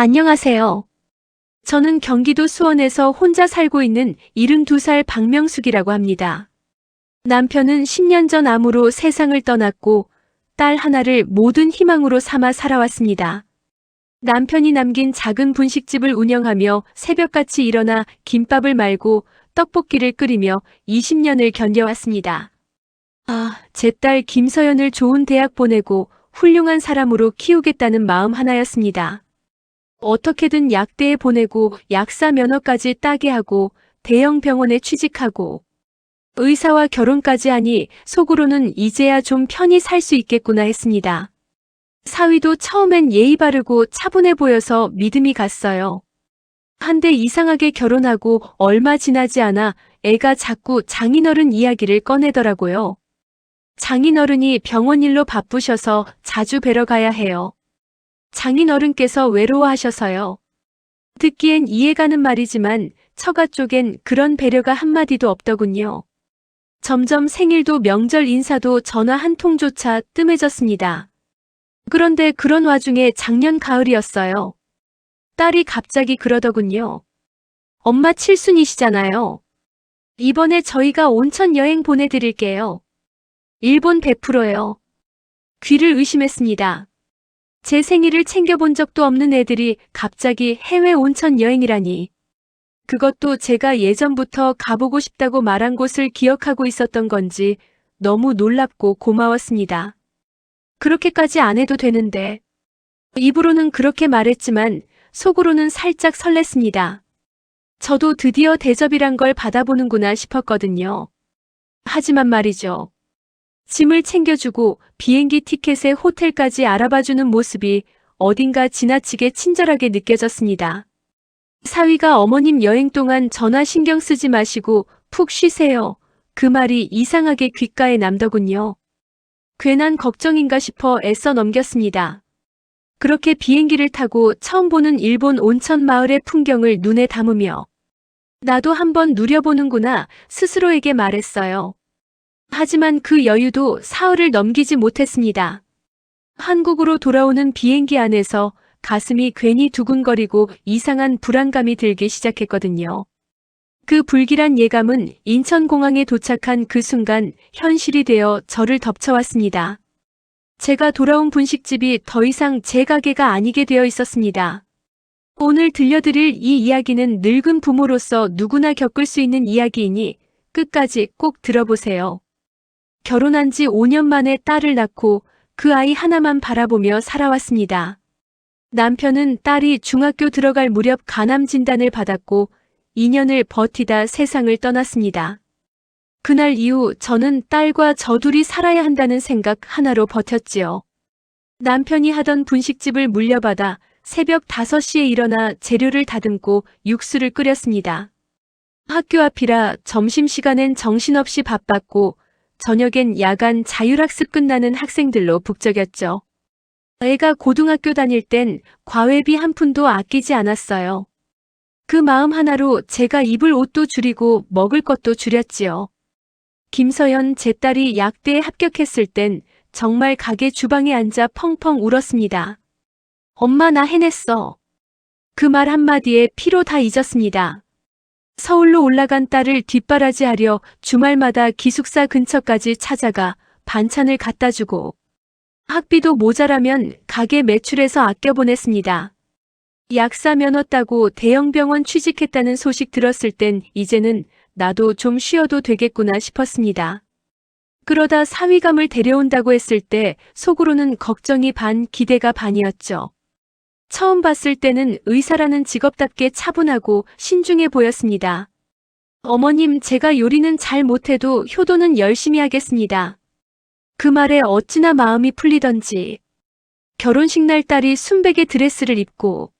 안녕하세요. 저는 경기도 수원에서 혼자 살고 있는 72살 박명숙이라고 합니다. 남편은 10년 전 암으로 세상을 떠났고 딸 하나를 모든 희망으로 삼아 살아왔습니다. 남편이 남긴 작은 분식집을 운영하며 새벽같이 일어나 김밥을 말고 떡볶이를 끓이며 20년을 견뎌왔습니다. 제 딸 김서연을 좋은 대학 보내고 훌륭한 사람으로 키우겠다는 마음 하나였습니다. 어떻게든 약대에 보내고 약사 면허까지 따게 하고 대형 병원에 취직하고 의사와 결혼까지 하니 속으로는 이제야 좀 편히 살 수 있겠구나 했습니다. 사위도 처음엔 예의 바르고 차분해 보여서 믿음이 갔어요. 한데 이상하게 결혼하고 얼마 지나지 않아 애가 자꾸 장인어른 이야기를 꺼내더라고요. 장인어른이 병원 일로 바쁘셔서 자주 뵈러 가야 해요. 장인어른께서 외로워하셔서요. 듣기엔 이해가는 말이지만 처가 쪽엔 그런 배려가 한마디도 없더군요. 점점 생일도 명절 인사도 전화 한 통조차 뜸해졌습니다. 그런데 그런 와중에 작년 가을이었어요. 딸이 갑자기 그러더군요. 엄마 칠순이시잖아요. 이번에 저희가 온천 여행 보내드릴게요. 일본 100%요. 귀를 의심했습니다. 제 생일을 챙겨본 적도 없는 애들이 갑자기 해외 온천 여행이라니. 그것도 제가 예전부터 가보고 싶다고 말한 곳을 기억하고 있었던 건지 너무 놀랍고 고마웠습니다. 그렇게까지 안 해도 되는데. 입으로는 그렇게 말했지만 속으로는 살짝 설렜습니다. 저도 드디어 대접이란 걸 받아보는구나 싶었거든요. 하지만 말이죠. 짐을 챙겨주고 비행기 티켓에 호텔까지 알아봐주는 모습이 어딘가 지나치게 친절하게 느껴졌습니다. 사위가 어머님 여행 동안 전화 신경 쓰지 마시고 푹 쉬세요. 그 말이 이상하게 귓가에 남더군요. 괜한 걱정인가 싶어 애써 넘겼습니다. 그렇게 비행기를 타고 처음 보는 일본 온천 마을의 풍경을 눈에 담으며 나도 한번 누려보는구나 스스로에게 말했어요. 하지만 그 여유도 사흘을 넘기지 못했습니다. 한국으로 돌아오는 비행기 안에서 가슴이 괜히 두근거리고 이상한 불안감이 들기 시작했거든요. 그 불길한 예감은 인천공항에 도착한 그 순간 현실이 되어 저를 덮쳐왔습니다. 제가 돌아온 분식집이 더 이상 제 가게가 아니게 되어 있었습니다. 오늘 들려드릴 이 이야기는 늙은 부모로서 누구나 겪을 수 있는 이야기이니 끝까지 꼭 들어보세요. 결혼한 지 5년 만에 딸을 낳고 그 아이 하나만 바라보며 살아왔습니다. 남편은 딸이 중학교 들어갈 무렵 간암 진단을 받았고 2년을 버티다 세상을 떠났습니다. 그날 이후 저는 딸과 저 둘이 살아야 한다는 생각 하나로 버텼지요. 남편이 하던 분식집을 물려받아 새벽 5시에 일어나 재료를 다듬고 육수를 끓였습니다. 학교 앞이라 점심시간엔 정신없이 바빴고 저녁엔 야간 자율학습 끝나는 학생들로 북적였죠. 애가 고등학교 다닐 땐 과외비 한 푼도 아끼지 않았어요. 그 마음 하나로 제가 입을 옷도 줄이고 먹을 것도 줄였지요. 김서연 제 딸이 약대에 합격했을 땐 정말 가게 주방에 앉아 펑펑 울었습니다. 엄마 나 해냈어. 그 말 한마디에 피로 다 잊었습니다. 서울로 올라간 딸을 뒷바라지하려 주말마다 기숙사 근처까지 찾아가 반찬을 갖다 주고 학비도 모자라면 가게 매출에서 아껴 보냈습니다. 약사 면허 따고 대형 병원 취직했다는 소식 들었을 땐 이제는 나도 좀 쉬어도 되겠구나 싶었습니다. 그러다 사위감을 데려온다고 했을 때 속으로는 걱정이 반 기대가 반이었죠. 처음 봤을 때는 의사라는 직업답게 차분하고 신중해 보였습니다. 어머님, 제가 요리는 잘 못해도 효도는 열심히 하겠습니다. 그 말에 어찌나 마음이 풀리던지. 결혼식 날 딸이 순백의 드레스를 입고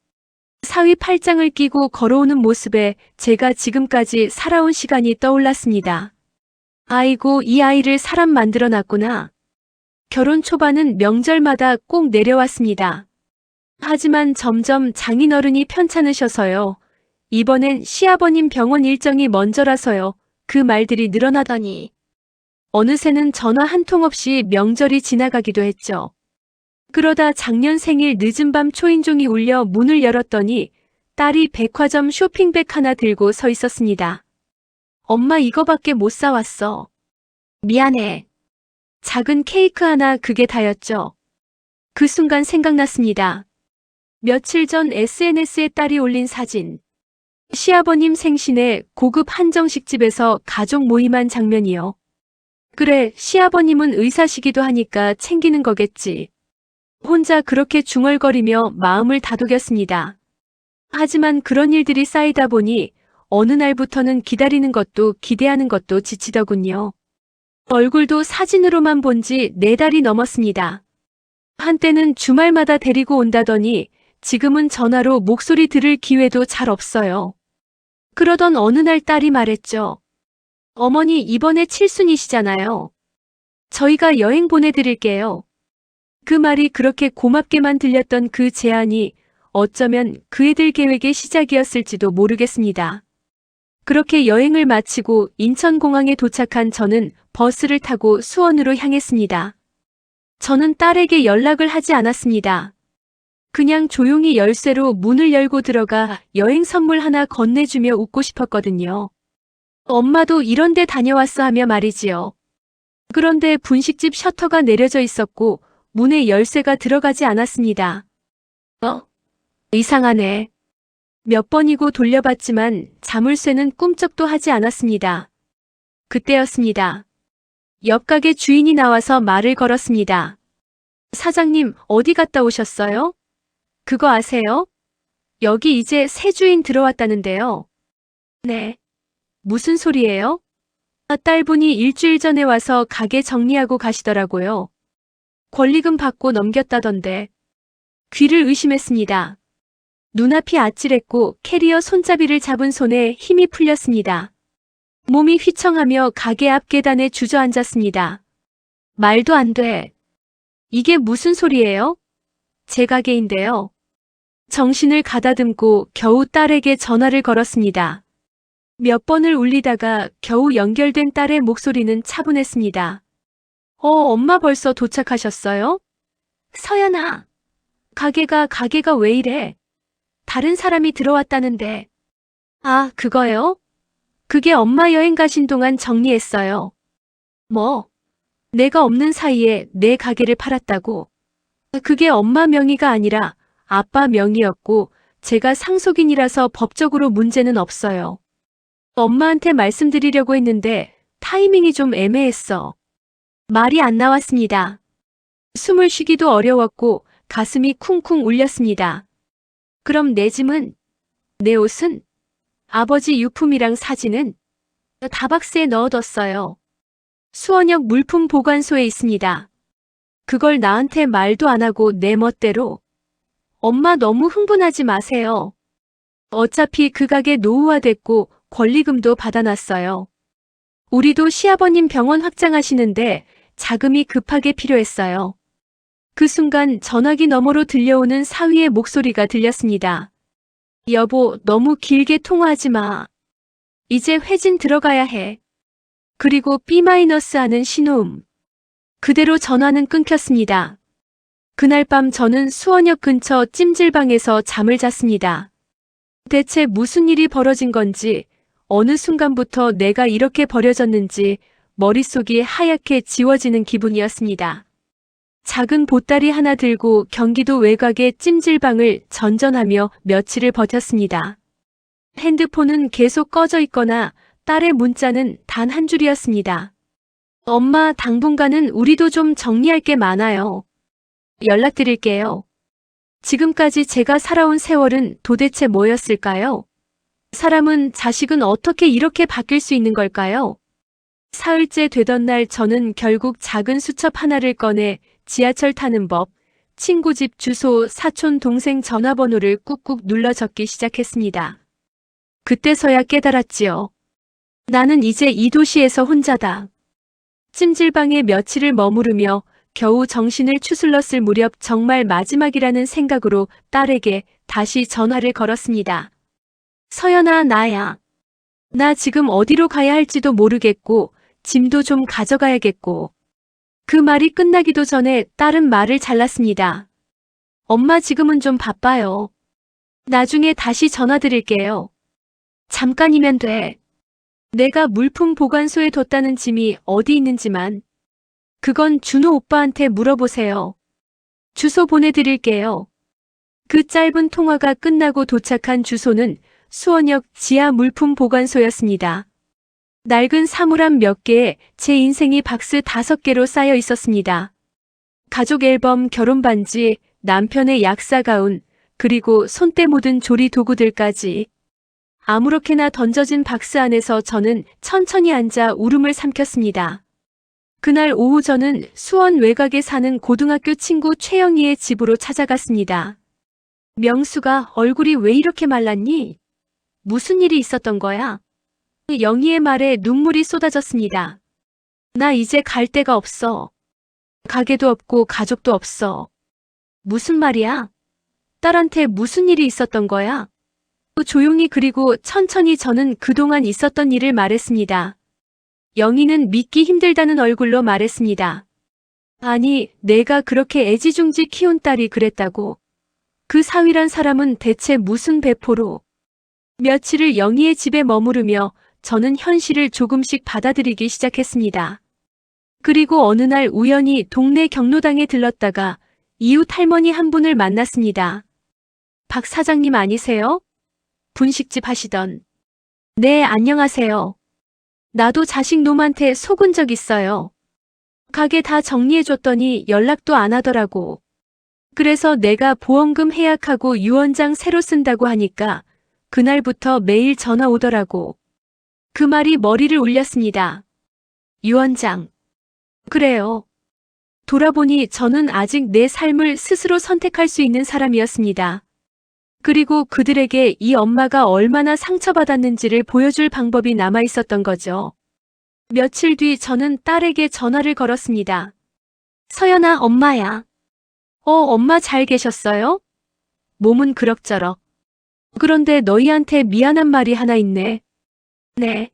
사위 팔짱을 끼고 걸어오는 모습에 제가 지금까지 살아온 시간이 떠올랐습니다. 아이고, 이 아이를 사람 만들어 놨구나. 결혼 초반은 명절마다 꼭 내려왔습니다. 하지만 점점 장인어른이 편찮으셔서요. 이번엔 시아버님 병원 일정이 먼저라서요. 그 말들이 늘어나더니 어느새는 전화 한 통 없이 명절이 지나가기도 했죠. 그러다 작년 생일 늦은 밤 초인종이 울려 문을 열었더니 딸이 백화점 쇼핑백 하나 들고 서 있었습니다. 엄마 이거밖에 못 사왔어. 미안해. 작은 케이크 하나 그게 다였죠. 그 순간 생각났습니다. 며칠 전 SNS에 딸이 올린 사진. 시아버님 생신에 고급 한정식집에서 가족 모임한 장면이요. 그래, 시아버님은 의사시기도 하니까 챙기는 거겠지. 혼자 그렇게 중얼거리며 마음을 다독였습니다. 하지만 그런 일들이 쌓이다 보니 어느 날부터는 기다리는 것도 기대하는 것도 지치더군요. 얼굴도 사진으로만 본 지 4달이 넘었습니다. 한때는 주말마다 데리고 온다더니 지금은 전화로 목소리 들을 기회도 잘 없어요. 그러던 어느 날 딸이 말했죠. 어머니 이번에 칠순이시잖아요. 저희가 여행 보내드릴게요. 그 말이 그렇게 고맙게만 들렸던 그 제안이 어쩌면 그 애들 계획의 시작이었을지도 모르겠습니다. 그렇게 여행을 마치고 인천공항에 도착한 저는 버스를 타고 수원으로 향했습니다. 저는 딸에게 연락을 하지 않았습니다. 그냥 조용히 열쇠로 문을 열고 들어가 여행 선물 하나 건네주며 웃고 싶었거든요. 엄마도 이런 데 다녀왔어 하며 말이지요. 그런데 분식집 셔터가 내려져 있었고 문에 열쇠가 들어가지 않았습니다. 이상하네. 몇 번이고 돌려봤지만 자물쇠는 꿈쩍도 하지 않았습니다. 그때였습니다. 옆 가게 주인이 나와서 말을 걸었습니다. 사장님, 어디 갔다 오셨어요? 그거 아세요? 여기 이제 새 주인 들어왔다는데요. 네. 무슨 소리예요? 딸분이 일주일 전에 와서 가게 정리하고 가시더라고요. 권리금 받고 넘겼다던데. 귀를 의심했습니다. 눈앞이 아찔했고 캐리어 손잡이를 잡은 손에 힘이 풀렸습니다. 몸이 휘청하며 가게 앞 계단에 주저앉았습니다. 말도 안 돼. 이게 무슨 소리예요? 제 가게인데요. 정신을 가다듬고 겨우 딸에게 전화를 걸었습니다. 몇 번을 울리다가 겨우 연결된 딸의 목소리는 차분했습니다. 엄마 벌써 도착하셨어요? 서연아, 가게가 왜 이래? 다른 사람이 들어왔다는데. 아, 그거요? 그게 엄마 여행 가신 동안 정리했어요. 뭐? 내가 없는 사이에 내 가게를 팔았다고? 그게 엄마 명의가 아니라 아빠 명의였고 제가 상속인이라서 법적으로 문제는 없어요. 엄마한테 말씀드리려고 했는데 타이밍이 좀 애매했어. 말이 안 나왔습니다. 숨을 쉬기도 어려웠고 가슴이 쿵쿵 울렸습니다. 그럼 내 짐은? 내 옷은? 아버지 유품이랑 사진은? 다박스에 넣어뒀어요. 수원역 물품 보관소에 있습니다. 그걸 나한테 말도 안 하고 내 멋대로. 엄마 너무 흥분하지 마세요. 어차피 그 가게 노후화됐고 권리금도 받아놨어요. 우리도 시아버님 병원 확장하시는데 자금이 급하게 필요했어요. 그 순간 전화기 너머로 들려오는 사위의 목소리가 들렸습니다. 여보, 너무 길게 통화하지 마. 이제 회진 들어가야 해. 그리고 B- 하는 신호음. 그대로 전화는 끊겼습니다. 그날 밤 저는 수원역 근처 찜질방에서 잠을 잤습니다. 대체 무슨 일이 벌어진 건지, 어느 순간부터 내가 이렇게 버려졌는지 머릿속이 하얗게 지워지는 기분이었습니다. 작은 보따리 하나 들고 경기도 외곽의 찜질방을 전전하며 며칠을 버텼습니다. 핸드폰은 계속 꺼져 있거나 딸의 문자는 단 한 줄이었습니다. 엄마, 당분간은 우리도 좀 정리할 게 많아요. 연락드릴게요. 지금까지 제가 살아온 세월은 도대체 뭐였을까요? 사람은, 자식은 어떻게 이렇게 바뀔 수 있는 걸까요? 사흘째 되던 날 저는 결국 작은 수첩 하나를 꺼내 지하철 타는 법, 친구 집 주소, 사촌 동생 전화번호를 꾹꾹 눌러 적기 시작했습니다. 그때서야 깨달았지요. 나는 이제 이 도시에서 혼자다. 찜질방에 며칠을 머무르며 겨우 정신을 추슬렀을 무렵 정말 마지막이라는 생각으로 딸에게 다시 전화를 걸었습니다. 서연아, 나야. 나 지금 어디로 가야 할지도 모르겠고 짐도 좀 가져가야겠고 그 말이 끝나기도 전에 딸은 말을 잘랐습니다. 엄마 지금은 좀 바빠요. 나중에 다시 전화드릴게요. 잠깐이면 돼. 내가 물품 보관소에 뒀다는 짐이 어디 있는지만. 그건 준호 오빠한테 물어보세요. 주소 보내드릴게요. 그 짧은 통화가 끝나고 도착한 주소는 수원역 지하 물품 보관소였습니다. 낡은 사물함 몇 개에 제 인생이 박스 5개로 쌓여 있었습니다. 가족 앨범, 결혼 반지, 남편의 약사 가운, 그리고 손때 묻은 조리 도구들까지. 아무렇게나 던져진 박스 안에서 저는 천천히 앉아 울음을 삼켰습니다. 그날 오후 저는 수원 외곽에 사는 고등학교 친구 최영희의 집으로 찾아갔습니다. 명수가 얼굴이 왜 이렇게 말랐니? 무슨 일이 있었던 거야? 영희의 말에 눈물이 쏟아졌습니다. 나 이제 갈 데가 없어. 가게도 없고 가족도 없어. 무슨 말이야? 딸한테 무슨 일이 있었던 거야? 조용히 그리고 천천히 저는 그동안 있었던 일을 말했습니다. 영희는 믿기 힘들다는 얼굴로 말했습니다. 아니, 내가 그렇게 애지중지 키운 딸이 그랬다고. 그 사위란 사람은 대체 무슨 배포로. 며칠을 영희의 집에 머무르며 저는 현실을 조금씩 받아들이기 시작했습니다. 그리고 어느 날 우연히 동네 경로당에 들렀다가 이웃 할머니 한 분을 만났습니다. 박 사장님 아니세요? 분식집 하시던. 네, 안녕하세요. 나도 자식 놈한테 속은 적 있어요. 가게 다 정리해줬더니 연락도 안 하더라고. 그래서 내가 보험금 해약하고 유언장 새로 쓴다고 하니까 그날부터 매일 전화 오더라고. 그 말이 머리를 울렸습니다. 유언장. 그래요. 돌아보니 저는 아직 내 삶을 스스로 선택할 수 있는 사람이었습니다. 그리고 그들에게 이 엄마가 얼마나 상처받았는지를 보여줄 방법이 남아 있었던 거죠. 며칠 뒤 저는 딸에게 전화를 걸었습니다. 서연아, 엄마야. 엄마 잘 계셨어요? 몸은 그럭저럭. 그런데 너희한테 미안한 말이 하나 있네. 네.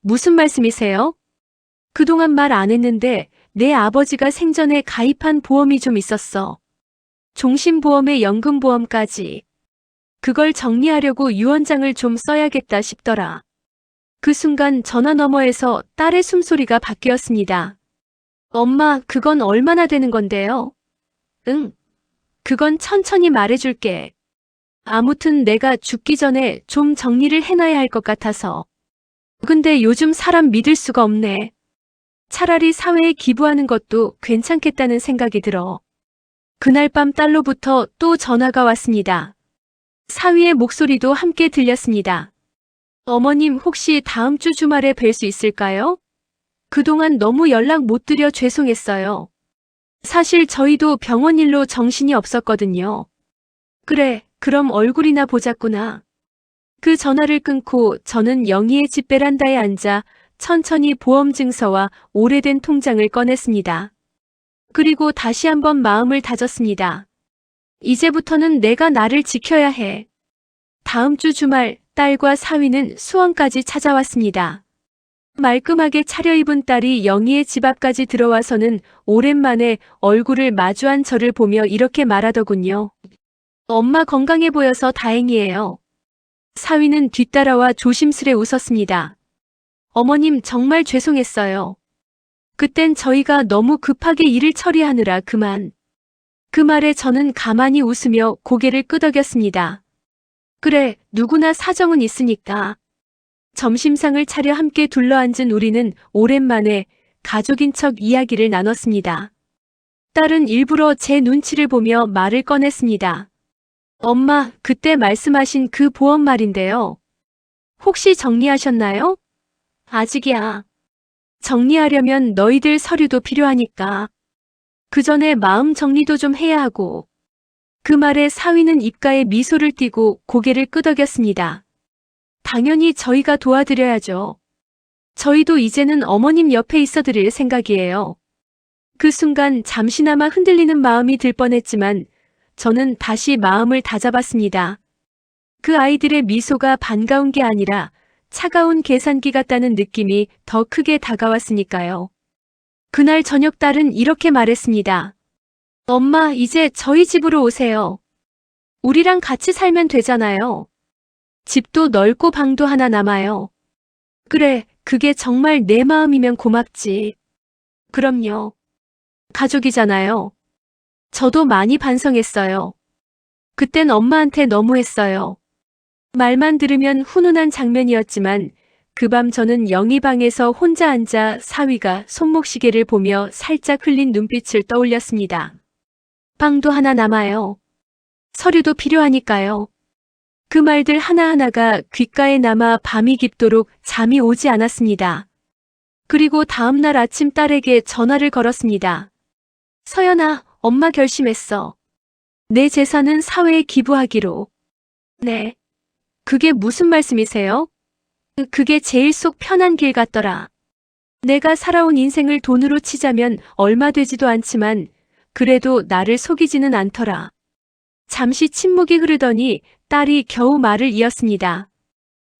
무슨 말씀이세요? 그동안 말 안 했는데 내 아버지가 생전에 가입한 보험이 좀 있었어. 종신보험에 연금보험까지. 그걸 정리하려고 유언장을 좀 써야겠다 싶더라. 그 순간 전화 너머에서 딸의 숨소리가 바뀌었습니다. 엄마, 그건 얼마나 되는 건데요? 응. 그건 천천히 말해줄게. 아무튼 내가 죽기 전에 좀 정리를 해놔야 할 것 같아서. 근데 요즘 사람 믿을 수가 없네. 차라리 사회에 기부하는 것도 괜찮겠다는 생각이 들어. 그날 밤 딸로부터 또 전화가 왔습니다. 사위의 목소리도 함께 들렸습니다. 어머님, 혹시 다음 주 주말에 뵐 수 있을까요? 그동안 너무 연락 못 드려 죄송했어요. 사실 저희도 병원 일로 정신이 없었거든요. 그래, 그럼 얼굴이나 보자꾸나. 그 전화를 끊고 저는 영희의 집 베란다에 앉아 천천히 보험증서와 오래된 통장을 꺼냈습니다. 그리고 다시 한번 마음을 다졌습니다. 이제부터는 내가 나를 지켜야 해. 다음 주 주말 딸과 사위는 수원까지 찾아왔습니다. 말끔하게 차려입은 딸이 영희의 집 앞까지 들어와서는 오랜만에 얼굴을 마주한 저를 보며 이렇게 말하더군요. 엄마 건강해 보여서 다행이에요. 사위는 뒤따라와 조심스레 웃었습니다. 어머님 정말 죄송했어요. 그땐 저희가 너무 급하게 일을 처리하느라 그만. 그 말에 저는 가만히 웃으며 고개를 끄덕였습니다. 그래, 누구나 사정은 있으니까. 점심상을 차려 함께 둘러앉은 우리는 오랜만에 가족인 척 이야기를 나눴습니다. 딸은 일부러 제 눈치를 보며 말을 꺼냈습니다. 엄마, 그때 말씀하신 그 보험 말인데요. 혹시 정리하셨나요? 아직이야. 정리하려면 너희들 서류도 필요하니까. 그 전에 마음 정리도 좀 해야 하고. 그 말에 사위는 입가에 미소를 띠고 고개를 끄덕였습니다. 당연히 저희가 도와드려야죠. 저희도 이제는 어머님 옆에 있어드릴 생각이에요. 그 순간 잠시나마 흔들리는 마음이 들 뻔했지만 저는 다시 마음을 다잡았습니다. 그 아이들의 미소가 반가운 게 아니라 차가운 계산기 같다는 느낌이 더 크게 다가왔으니까요. 그날 저녁 딸은 이렇게 말했습니다. 엄마, 이제 저희 집으로 오세요. 우리랑 같이 살면 되잖아요. 집도 넓고 방도 하나 남아요. 그래, 그게 정말 내 마음이면 고맙지. 그럼요. 가족이잖아요. 저도 많이 반성했어요. 그땐 엄마한테 너무했어요. 말만 들으면 훈훈한 장면이었지만 그 밤 저는 영희 방에서 혼자 앉아 사위가 손목시계를 보며 살짝 흘린 눈빛을 떠올렸습니다. 방도 하나 남아요. 서류도 필요하니까요. 그 말들 하나하나가 귓가에 남아 밤이 깊도록 잠이 오지 않았습니다. 그리고 다음날 아침 딸에게 전화를 걸었습니다. 서연아, 엄마 결심했어. 내 재산은 사회에 기부하기로. 네. 그게 무슨 말씀이세요? 그게 제일 속 편한 길 같더라. 내가 살아온 인생을 돈으로 치자면 얼마 되지도 않지만 그래도 나를 속이지는 않더라. 잠시 침묵이 흐르더니 딸이 겨우 말을 이었습니다.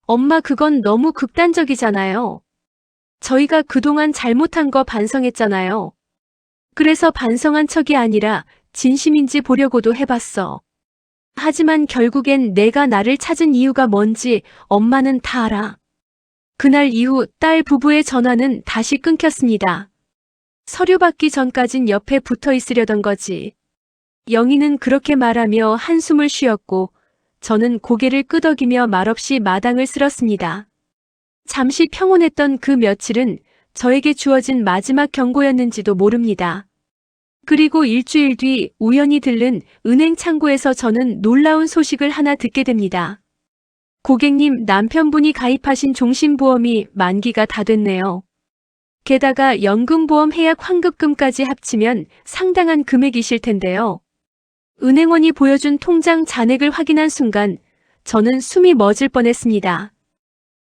엄마, 그건 너무 극단적이잖아요. 저희가 그동안 잘못한 거 반성했잖아요. 그래서 반성한 척이 아니라 진심인지 보려고도 해봤어. 하지만 결국엔 내가 나를 찾은 이유가 뭔지 엄마는 다 알아. 그날 이후 딸 부부의 전화는 다시 끊겼습니다. 서류 받기 전까진 옆에 붙어 있으려던 거지. 영희는 그렇게 말하며 한숨을 쉬었고 저는 고개를 끄덕이며 말없이 마당을 쓸었습니다. 잠시 평온했던 그 며칠은 저에게 주어진 마지막 경고였는지도 모릅니다. 그리고 일주일 뒤 우연히 들른 은행 창구에서 저는 놀라운 소식을 하나 듣게 됩니다. 고객님, 남편분이 가입하신 종신보험이 만기가 다 됐네요. 게다가 연금보험 해약 환급금까지 합치면 상당한 금액이실 텐데요. 은행원이 보여준 통장 잔액을 확인한 순간 저는 숨이 멎을 뻔했습니다.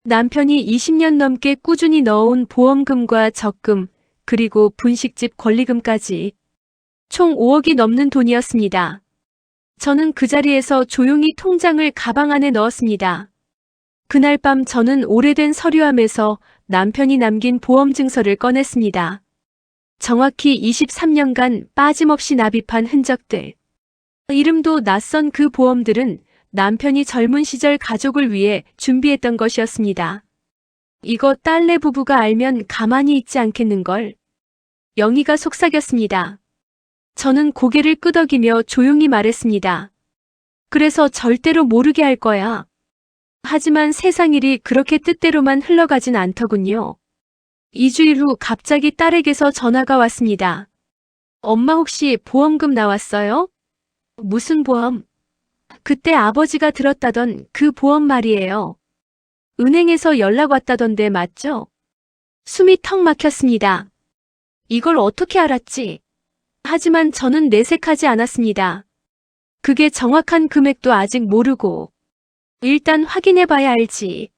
남편이 20년 넘게 꾸준히 넣어온 보험금과 적금, 그리고 분식집 권리금까지 총 5억이 넘는 돈이었습니다. 저는 그 자리에서 조용히 통장을 가방 안에 넣었습니다. 그날 밤 저는 오래된 서류함에서 남편이 남긴 보험 증서를 꺼냈습니다. 정확히 23년간 빠짐없이 납입한 흔적들. 이름도 낯선 그 보험들은 남편이 젊은 시절 가족을 위해 준비했던 것이었습니다. 이거 딸내 부부가 알면 가만히 있지 않겠는걸. 영희가 속삭였습니다. 저는 고개를 끄덕이며 조용히 말했습니다. 그래서 절대로 모르게 할 거야. 하지만 세상 일이 그렇게 뜻대로만 흘러가진 않더군요. 2주일 후 갑자기 딸에게서 전화가 왔습니다. 엄마, 혹시 보험금 나왔어요? 무슨 보험? 그때 아버지가 들었다던 그 보험 말이에요. 은행에서 연락 왔다던데 맞죠? 숨이 턱 막혔습니다. 이걸 어떻게 알았지? 하지만 저는 내색하지 않았습니다. 그게 정확한 금액도 아직 모르고. 일단 확인해봐야 알지.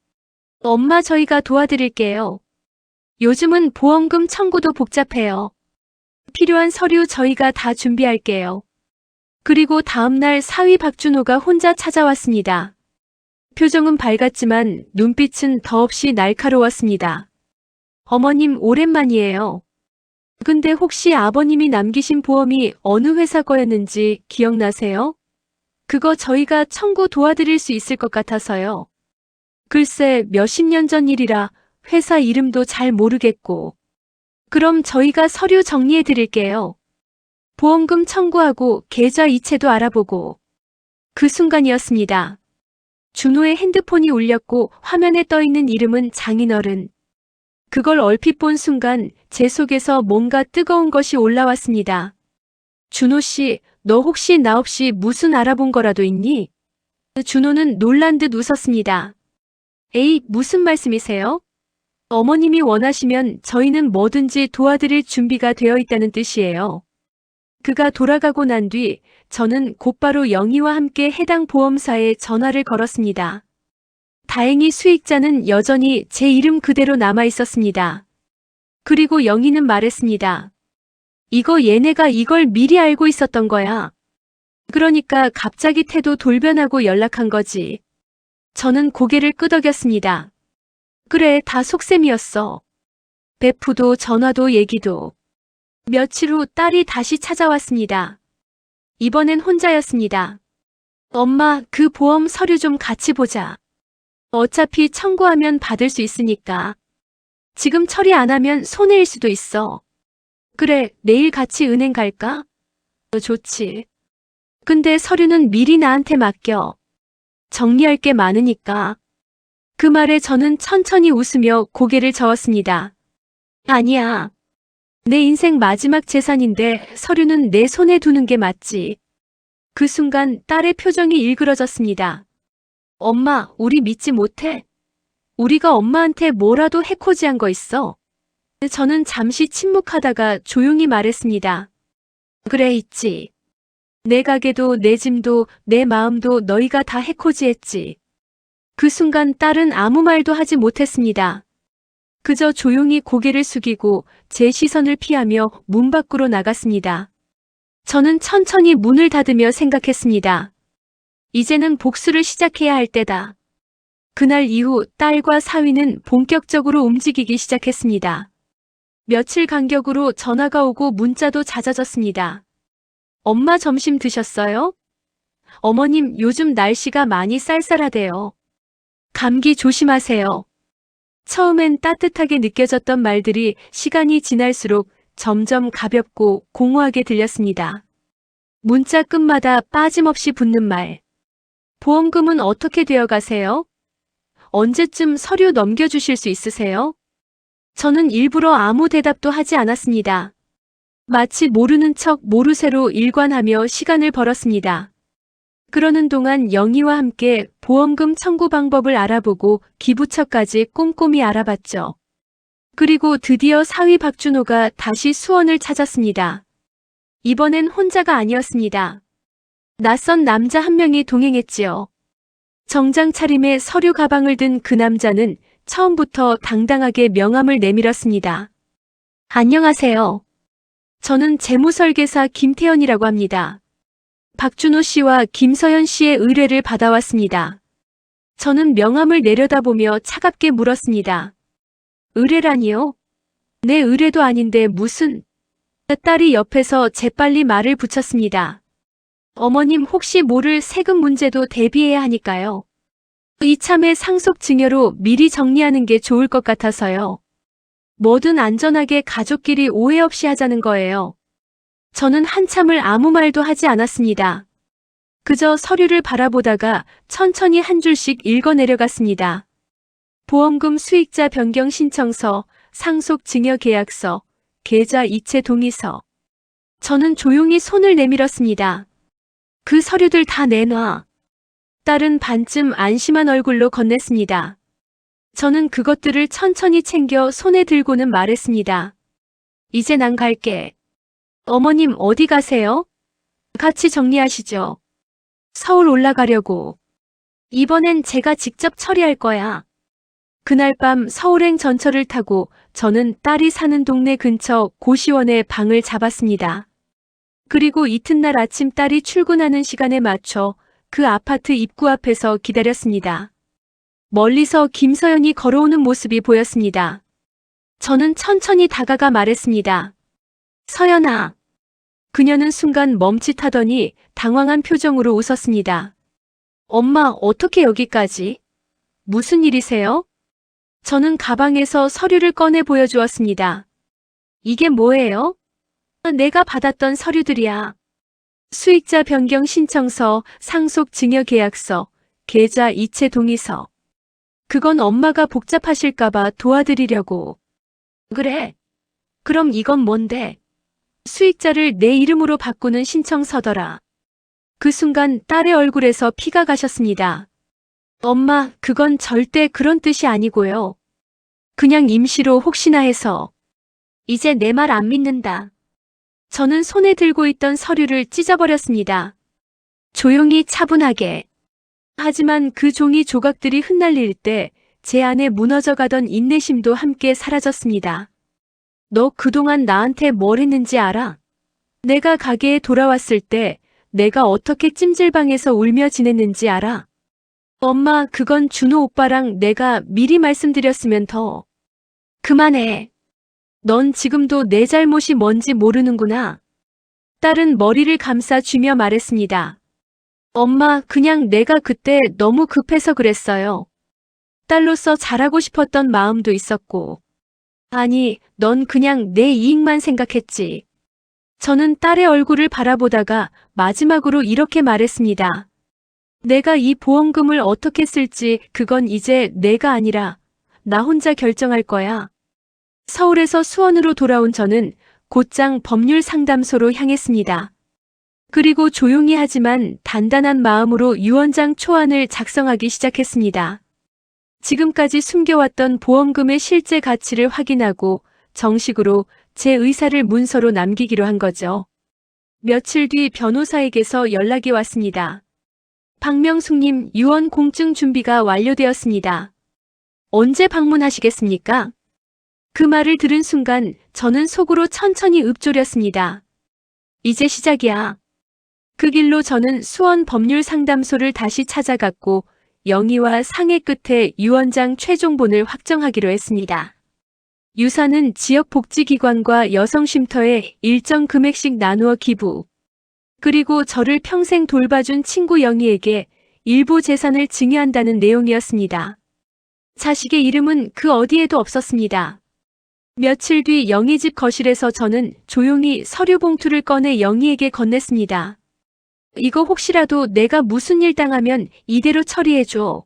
엄마, 저희가 도와드릴게요. 요즘은 보험금 청구도 복잡해요. 필요한 서류 저희가 다 준비할게요. 그리고 다음날 사위 박준호가 혼자 찾아왔습니다. 표정은 밝았지만 눈빛은 더없이 날카로웠습니다. 어머님, 오랜만이에요. 근데 혹시 아버님이 남기신 보험이 어느 회사 거였는지 기억나세요? 그거 저희가 청구 도와드릴 수 있을 것 같아서요. 글쎄, 몇십 년 전 일이라 회사 이름도 잘 모르겠고. 그럼 저희가 서류 정리해 드릴게요. 보험금 청구하고 계좌 이체도 알아보고. 그 순간이었습니다. 준호의 핸드폰이 울렸고 화면에 떠있는 이름은 장인어른. 그걸 얼핏 본 순간 제 속에서 뭔가 뜨거운 것이 올라왔습니다. 준호 씨, 너 혹시 나 없이 무슨 알아본 거라도 있니? 준호는 놀란 듯 웃었습니다. 에이, 무슨 말씀이세요? 어머님이 원하시면 저희는 뭐든지 도와드릴 준비가 되어 있다는 뜻이에요. 그가 돌아가고 난 뒤 저는 곧바로 영희와 함께 해당 보험사에 전화를 걸었습니다. 다행히 수익자는 여전히 제 이름 그대로 남아 있었습니다. 그리고 영희는 말했습니다. 이거 얘네가 이걸 미리 알고 있었던 거야. 그러니까 갑자기 태도 돌변하고 연락한 거지. 저는 고개를 끄덕였습니다. 그래, 다 속셈이었어. 배프도 전화도 얘기도. 며칠 후 딸이 다시 찾아왔습니다. 이번엔 혼자였습니다. 엄마, 그 보험 서류 좀 같이 보자. 어차피 청구하면 받을 수 있으니까. 지금 처리 안 하면 손해일 수도 있어. 그래, 내일 같이 은행 갈까? 좋지. 근데 서류는 미리 나한테 맡겨. 정리할 게 많으니까. 그 말에 저는 천천히 웃으며 고개를 저었습니다. 아니야. 내 인생 마지막 재산인데 서류는 내 손에 두는 게 맞지. 그 순간 딸의 표정이 일그러졌습니다. 엄마, 우리 믿지 못해? 우리가 엄마한테 뭐라도 해코지한 거 있어? 저는 잠시 침묵하다가 조용히 말했습니다. 그래, 있지. 내 가게도 내 짐도 내 마음도 너희가 다 해코지했지. 그 순간 딸은 아무 말도 하지 못했습니다. 그저 조용히 고개를 숙이고 제 시선을 피하며 문 밖으로 나갔습니다. 저는 천천히 문을 닫으며 생각했습니다. 이제는 복수를 시작해야 할 때다. 그날 이후 딸과 사위는 본격적으로 움직이기 시작했습니다. 며칠 간격으로 전화가 오고 문자도 잦아졌습니다. 엄마 점심 드셨어요? 어머님, 요즘 날씨가 많이 쌀쌀하대요. 감기 조심하세요. 처음엔 따뜻하게 느껴졌던 말들이 시간이 지날수록 점점 가볍고 공허하게 들렸습니다. 문자 끝마다 빠짐없이 붙는 말. 보험금은 어떻게 되어 가세요? 언제쯤 서류 넘겨주실 수 있으세요? 저는 일부러 아무 대답도 하지 않았습니다. 마치 모르는 척 모르쇠로 일관하며 시간을 벌었습니다. 그러는 동안 영희와 함께 보험금 청구 방법을 알아보고 기부처까지 꼼꼼히 알아봤죠. 그리고 드디어 사위 박준호가 다시 수원을 찾았습니다. 이번엔 혼자가 아니었습니다. 낯선 남자 한 명이 동행했지요. 정장 차림에 서류 가방을 든 그 남자는 처음부터 당당하게 명함을 내밀었습니다. 안녕하세요. 저는 재무설계사 김태현이라고 합니다. 박준호 씨와 김서연 씨의 의뢰를 받아왔습니다. 저는 명함을 내려다보며 차갑게 물었습니다. 의뢰라니요? 내 의뢰도 아닌데 무슨... 딸이 옆에서 재빨리 말을 붙였습니다. 어머님, 혹시 모를 세금 문제도 대비해야 하니까요. 이참에 상속 증여로 미리 정리하는 게 좋을 것 같아서요. 뭐든 안전하게 가족끼리 오해 없이 하자는 거예요. 저는 한참을 아무 말도 하지 않았습니다. 그저 서류를 바라보다가 천천히 한 줄씩 읽어 내려갔습니다. 보험금 수익자 변경 신청서, 상속 증여 계약서, 계좌 이체 동의서. 저는 조용히 손을 내밀었습니다. 그 서류들 다 내놔. 딸은 반쯤 안심한 얼굴로 건넸습니다. 저는 그것들을 천천히 챙겨 손에 들고는 말했습니다. 이제 난 갈게. 어머님, 어디 가세요? 같이 정리하시죠. 서울 올라가려고. 이번엔 제가 직접 처리할 거야. 그날 밤 서울행 전철을 타고 저는 딸이 사는 동네 근처 고시원에 방을 잡았습니다. 그리고 이튿날 아침 딸이 출근하는 시간에 맞춰 그 아파트 입구 앞에서 기다렸습니다. 멀리서 김서연이 걸어오는 모습이 보였습니다. 저는 천천히 다가가 말했습니다. 서연아. 그녀는 순간 멈칫하더니 당황한 표정으로 웃었습니다. 엄마, 어떻게 여기까지? 무슨 일이세요? 저는 가방에서 서류를 꺼내 보여주었습니다. 이게 뭐예요? 내가 받았던 서류들이야. 수익자 변경 신청서, 상속 증여 계약서, 계좌 이체 동의서. 그건 엄마가 복잡하실까봐 도와드리려고. 그래. 그럼 이건 뭔데? 수익자를 내 이름으로 바꾸는 신청서더라. 그 순간 딸의 얼굴에서 피가 가셨습니다. 엄마, 그건 절대 그런 뜻이 아니고요. 그냥 임시로 혹시나 해서. 이제 내 말 안 믿는다. 저는 손에 들고 있던 서류를 찢어버렸습니다. 조용히 차분하게. 하지만 그 종이 조각들이 흩날릴 때 제 안에 무너져가던 인내심도 함께 사라졌습니다. 너 그동안 나한테 뭘 했는지 알아? 내가 가게에 돌아왔을 때 내가 어떻게 찜질방에서 울며 지냈는지 알아? 엄마, 그건 준호 오빠랑 내가 미리 말씀드렸으면 더. 그만해. 넌 지금도 내 잘못이 뭔지 모르는구나. 딸은 머리를 감싸 쥐며 말했습니다. 엄마, 그냥 내가 그때 너무 급해서 그랬어요. 딸로서 잘하고 싶었던 마음도 있었고. 아니, 넌 그냥 내 이익만 생각했지. 저는 딸의 얼굴을 바라보다가 마지막으로 이렇게 말했습니다. 내가 이 보험금을 어떻게 쓸지 그건 이제 내가 아니라 나 혼자 결정할 거야. 서울에서 수원으로 돌아온 저는 곧장 법률 상담소로 향했습니다. 그리고 조용히 하지만 단단한 마음으로 유언장 초안을 작성하기 시작했습니다. 지금까지 숨겨왔던 보험금의 실제 가치를 확인하고 정식으로 제 의사를 문서로 남기기로 한 거죠. 며칠 뒤 변호사에게서 연락이 왔습니다. 박명숙님, 유언 공증 준비가 완료되었습니다. 언제 방문하시겠습니까? 그 말을 들은 순간 저는 속으로 천천히 읊조렸습니다. 이제 시작이야. 그 길로 저는 수원 법률상담소를 다시 찾아갔고 영의와 상의 끝에 유언장 최종본을 확정하기로 했습니다. 유산은 지역복지기관과 여성쉼터에 일정 금액씩 나누어 기부. 그리고 저를 평생 돌봐준 친구 영희에게 일부 재산을 증여한다는 내용이었습니다. 자식의 이름은 그 어디에도 없었습니다. 며칠 뒤 영희 집 거실에서 저는 조용히 서류 봉투를 꺼내 영희에게 건넸습니다. 이거 혹시라도 내가 무슨 일 당하면 이대로 처리해줘.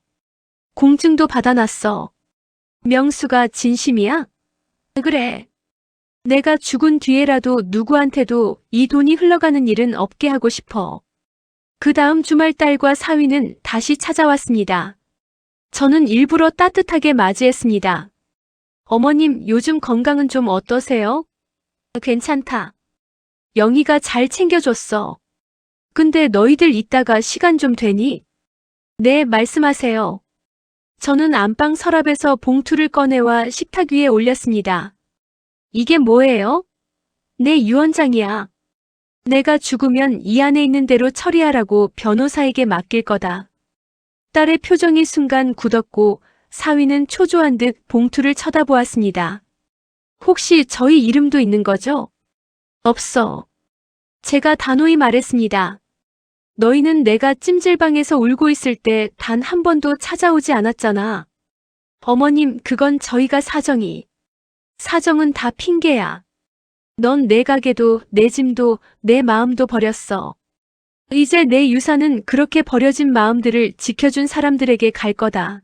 공증도 받아놨어. 명수가 진심이야? 그래. 내가 죽은 뒤에라도 누구한테도 이 돈이 흘러가는 일은 없게 하고 싶어. 그 다음 주말 딸과 사위는 다시 찾아왔습니다. 저는 일부러 따뜻하게 맞이했습니다. 어머님, 요즘 건강은 좀 어떠세요? 괜찮다. 영희가 잘 챙겨줬어. 근데 너희들 이따가 시간 좀 되니? 네, 말씀하세요. 저는 안방 서랍에서 봉투를 꺼내와 식탁 위에 올렸습니다. 이게 뭐예요? 내 유언장이야. 내가 죽으면 이 안에 있는 대로 처리하라고 변호사에게 맡길 거다. 딸의 표정이 순간 굳었고 사위는 초조한 듯 봉투를 쳐다보았습니다. 혹시 저희 이름도 있는 거죠? 없어. 제가 단호히 말했습니다. 너희는 내가 찜질방에서 울고 있을 때 단 한 번도 찾아오지 않았잖아. 어머님, 그건 저희가 사정은 다 핑계야. 넌 내 가게도, 내 짐도, 내 마음도 버렸어. 이제 내 유산은 그렇게 버려진 마음들을 지켜준 사람들에게 갈 거다.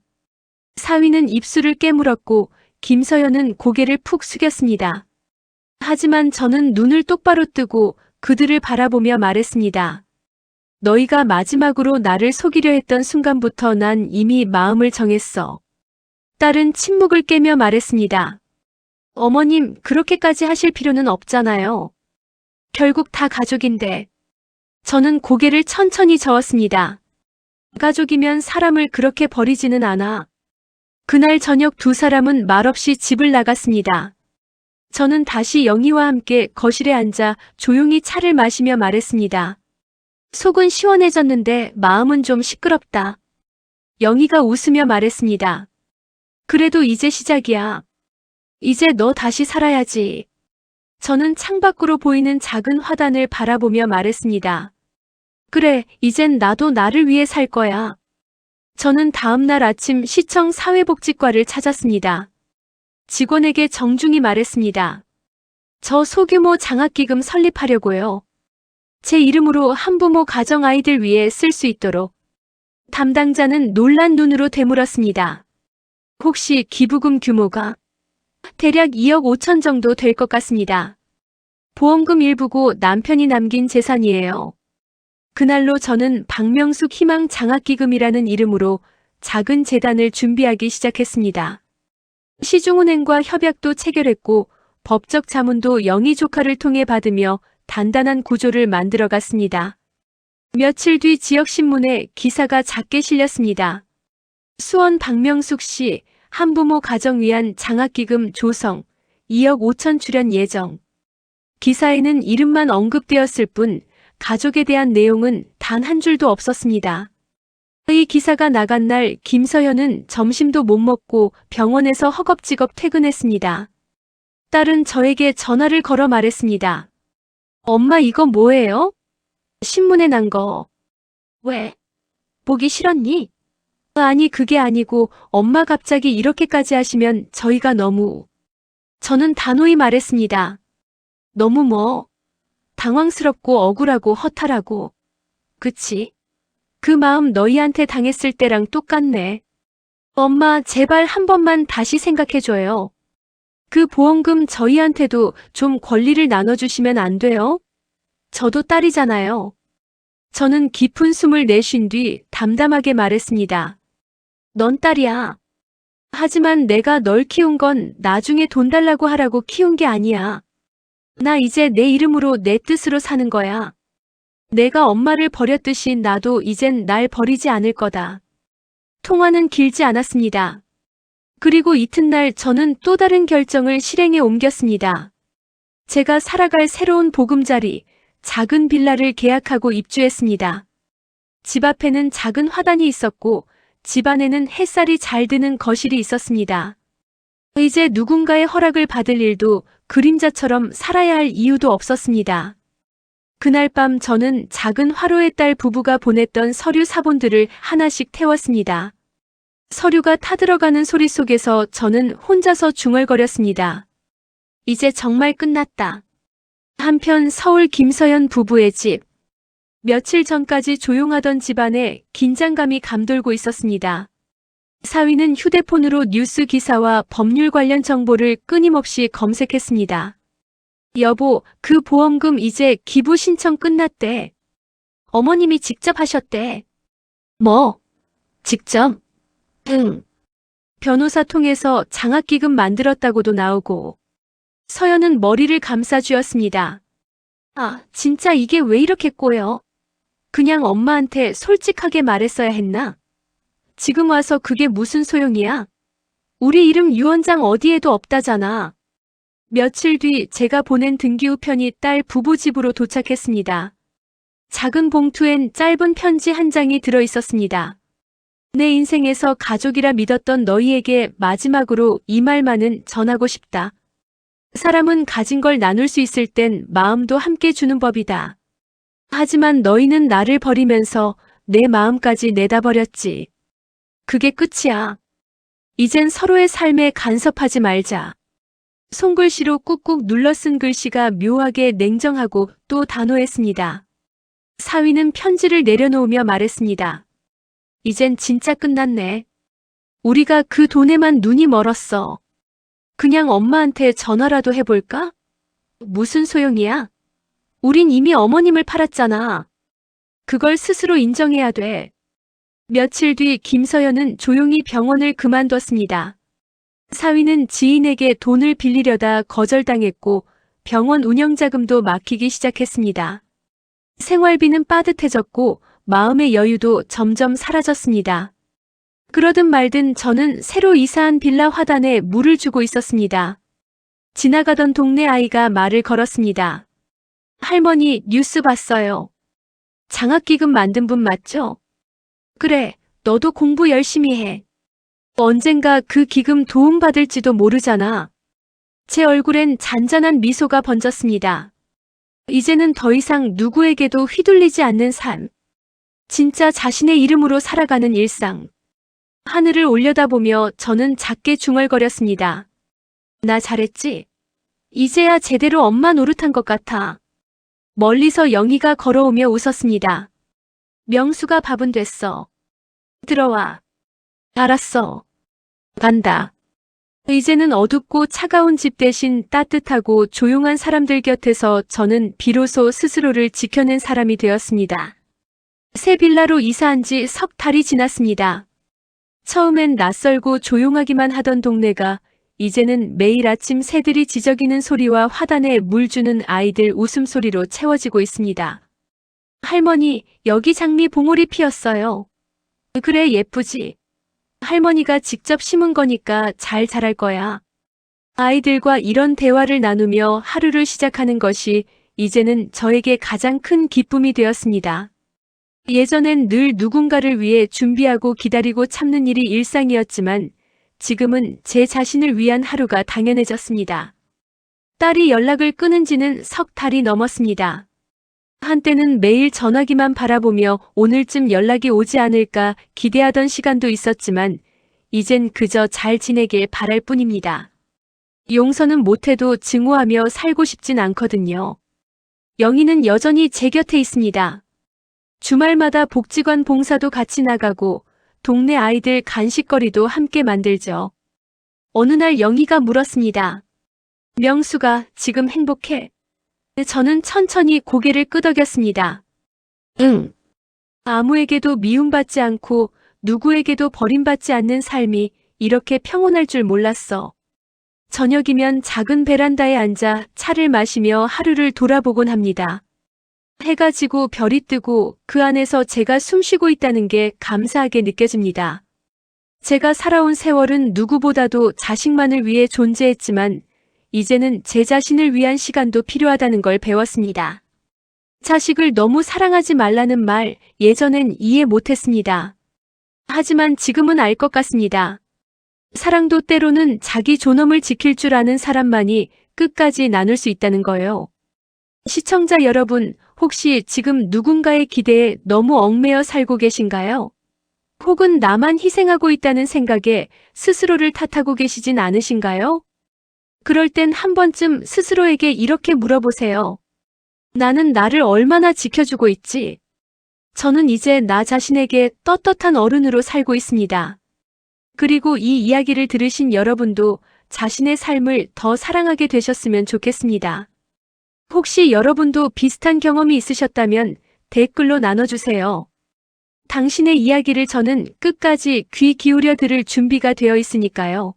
사위는 입술을 깨물었고 김서연은 고개를 푹 숙였습니다. 하지만 저는 눈을 똑바로 뜨고 그들을 바라보며 말했습니다. 너희가 마지막으로 나를 속이려 했던 순간부터 난 이미 마음을 정했어. 딸은 침묵을 깨며 말했습니다. 어머님, 그렇게까지 하실 필요는 없잖아요. 결국 다 가족인데. 저는 고개를 천천히 저었습니다. 가족이면 사람을 그렇게 버리지는 않아. 그날 저녁 두 사람은 말없이 집을 나갔습니다. 저는 다시 영희와 함께 거실에 앉아 조용히 차를 마시며 말했습니다. 속은 시원해졌는데 마음은 좀 시끄럽다. 영희가 웃으며 말했습니다. 그래도 이제 시작이야. 이제 너 다시 살아야지. 저는 창밖으로 보이는 작은 화단을 바라보며 말했습니다. 그래, 이젠 나도 나를 위해 살 거야. 저는 다음 날 아침 시청 사회복지과를 찾았습니다. 직원에게 정중히 말했습니다. 저 소규모 장학기금 설립하려고요. 제 이름으로 한부모 가정 아이들 위해 쓸 수 있도록. 담당자는 놀란 눈으로 되물었습니다. 혹시 기부금 규모가? 대략 2억 5천 정도 될 것 같습니다. 보험금 일부고 남편이 남긴 재산이에요. 그날로 저는 박명숙 희망 장학기금이라는 이름으로 작은 재단을 준비하기 시작했습니다. 시중은행과 협약도 체결했고 법적 자문도 영희 조카를 통해 받으며 단단한 구조를 만들어갔습니다. 며칠 뒤 지역신문에 기사가 작게 실렸습니다. 수원 박명숙 씨 한부모 가정 위한 장학기금 조성 2억 5천 출연 예정. 기사에는 이름만 언급되었을 뿐 가족에 대한 내용은 단 한 줄도 없었습니다. 이 기사가 나간 날 김서연은 점심도 못 먹고 병원에서 허겁지겁 퇴근했습니다. 딸은 저에게 전화를 걸어 말했습니다. 엄마 이거 뭐예요? 신문에 난 거. 왜? 보기 싫었니? 아니 그게 아니고 엄마 갑자기 이렇게까지 하시면 저희가 너무. 저는 단호히 말했습니다. 너무 뭐. 당황스럽고 억울하고 허탈하고. 그치? 그 마음 너희한테 당했을 때랑 똑같네. 엄마 제발 한 번만 다시 생각해줘요. 그 보험금 저희한테도 좀 권리를 나눠주시면 안 돼요? 저도 딸이잖아요. 저는 깊은 숨을 내쉰 뒤 담담하게 말했습니다. 넌 딸이야. 하지만 내가 널 키운 건 나중에 돈 달라고 하라고 키운 게 아니야. 나 이제 내 이름으로 내 뜻으로 사는 거야. 내가 엄마를 버렸듯이 나도 이젠 날 버리지 않을 거다. 통화는 길지 않았습니다. 그리고 이튿날 저는 또 다른 결정을 실행에 옮겼습니다. 제가 살아갈 새로운 보금자리, 작은 빌라를 계약하고 입주했습니다. 집 앞에는 작은 화단이 있었고 집 안에는 햇살이 잘 드는 거실이 있었습니다. 이제 누군가의 허락을 받을 일도 그림자처럼 살아야 할 이유도 없었습니다. 그날 밤 저는 작은 화로의 딸 부부가 보냈던 서류 사본들을 하나씩 태웠습니다. 서류가 타들어가는 소리 속에서 저는 혼자서 중얼거렸습니다. 이제 정말 끝났다. 한편 서울 김서연 부부의 집. 며칠 전까지 조용하던 집안에 긴장감이 감돌고 있었습니다. 사위는 휴대폰으로 뉴스 기사와 법률 관련 정보를 끊임없이 검색했습니다. 여보, 그 보험금 이제 기부 신청 끝났대. 어머님이 직접 하셨대. 뭐? 직접? 응. 변호사 통해서 장학기금 만들었다고도 나오고. 서연은 머리를 감싸쥐었습니다. 아, 진짜 이게 왜 이렇게 꼬여? 그냥 엄마한테 솔직하게 말했어야 했나? 지금 와서 그게 무슨 소용이야? 우리 이름 유언장 어디에도 없다잖아. 며칠 뒤 제가 보낸 등기우편이 딸 부부 집으로 도착했습니다. 작은 봉투엔 짧은 편지 한 장이 들어 있었습니다. 내 인생에서 가족이라 믿었던 너희에게 마지막으로 이 말만은 전하고 싶다. 사람은 가진 걸 나눌 수 있을 땐 마음도 함께 주는 법이다. 하지만 너희는 나를 버리면서 내 마음까지 내다버렸지. 그게 끝이야. 이젠 서로의 삶에 간섭하지 말자. 손글씨로 꾹꾹 눌러 쓴 글씨가 묘하게 냉정하고 또 단호했습니다. 사위는 편지를 내려놓으며 말했습니다. 이젠 진짜 끝났네. 우리가 그 돈에만 눈이 멀었어. 그냥 엄마한테 전화라도 해볼까? 무슨 소용이야? 우린 이미 어머님을 팔았잖아. 그걸 스스로 인정해야 돼. 며칠 뒤 김서연은 조용히 병원을 그만뒀습니다. 사위는 지인에게 돈을 빌리려다 거절당했고 병원 운영자금도 막히기 시작했습니다. 생활비는 빠듯해졌고 마음의 여유도 점점 사라졌습니다. 그러든 말든 저는 새로 이사한 빌라 화단에 물을 주고 있었습니다. 지나가던 동네 아이가 말을 걸었습니다. 할머니 뉴스 봤어요. 장학기금 만든 분 맞죠? 그래, 너도 공부 열심히 해. 언젠가 그 기금 도움받을지도 모르잖아. 제 얼굴엔 잔잔한 미소가 번졌습니다. 이제는 더 이상 누구에게도 휘둘리지 않는 삶. 진짜 자신의 이름으로 살아가는 일상. 하늘을 올려다보며 저는 작게 중얼거렸습니다. 나 잘했지? 이제야 제대로 엄마 노릇한 것 같아. 멀리서 영희가 걸어오며 웃었습니다. 명수가 밥은 됐어. 들어와. 알았어. 간다. 이제는 어둡고 차가운 집 대신 따뜻하고 조용한 사람들 곁에서 저는 비로소 스스로를 지켜낸 사람이 되었습니다. 새 빌라로 이사한 지 석 달이 지났습니다. 처음엔 낯설고 조용하기만 하던 동네가 이제는 매일 아침 새들이 지저귀는 소리와 화단에 물 주는 아이들 웃음소리로 채워지고 있습니다. 할머니, 여기 장미 봉오리 피었어요. 그래, 예쁘지? 할머니가 직접 심은 거니까 잘 자랄 거야. 아이들과 이런 대화를 나누며 하루를 시작하는 것이 이제는 저에게 가장 큰 기쁨이 되었습니다. 예전엔 늘 누군가를 위해 준비하고 기다리고 참는 일이 일상이었지만 지금은 제 자신을 위한 하루가 당연해졌습니다. 딸이 연락을 끊은 지는 석 달이 넘었습니다. 한때는 매일 전화기만 바라보며 오늘쯤 연락이 오지 않을까 기대하던 시간도 있었지만 이젠 그저 잘 지내길 바랄 뿐입니다. 용서는 못해도 증오하며 살고 싶진 않거든요. 영희는 여전히 제 곁에 있습니다. 주말마다 복지관 봉사도 같이 나가고 동네 아이들 간식거리도 함께 만들죠. 어느 날 영희가 물었습니다. 명수가 지금 행복해? 저는 천천히 고개를 끄덕였습니다. 응. 아무에게도 미움받지 않고 누구에게도 버림받지 않는 삶이 이렇게 평온할 줄 몰랐어. 저녁이면 작은 베란다에 앉아 차를 마시며 하루를 돌아보곤 합니다. 해가 지고 별이 뜨고 그 안에서 제가 숨쉬고 있다는 게 감사하게 느껴집니다. 제가 살아온 세월은 누구보다도 자식만을 위해 존재했지만 이제는 제 자신을 위한 시간도 필요하다는 걸 배웠습니다. 자식을 너무 사랑하지 말라는 말 예전엔 이해 못했습니다. 하지만 지금은 알 것 같습니다. 사랑도 때로는 자기 존엄을 지킬 줄 아는 사람만이 끝까지 나눌 수 있다는 거예요. 시청자 여러분, 혹시 지금 누군가의 기대에 너무 얽매여 살고 계신가요? 혹은 나만 희생하고 있다는 생각에 스스로를 탓하고 계시진 않으신가요? 그럴 땐 한 번쯤 스스로에게 이렇게 물어보세요. 나는 나를 얼마나 지켜주고 있지? 저는 이제 나 자신에게 떳떳한 어른으로 살고 있습니다. 그리고 이 이야기를 들으신 여러분도 자신의 삶을 더 사랑하게 되셨으면 좋겠습니다. 혹시 여러분도 비슷한 경험이 있으셨다면 댓글로 나눠주세요. 당신의 이야기를 저는 끝까지 귀 기울여 들을 준비가 되어 있으니까요.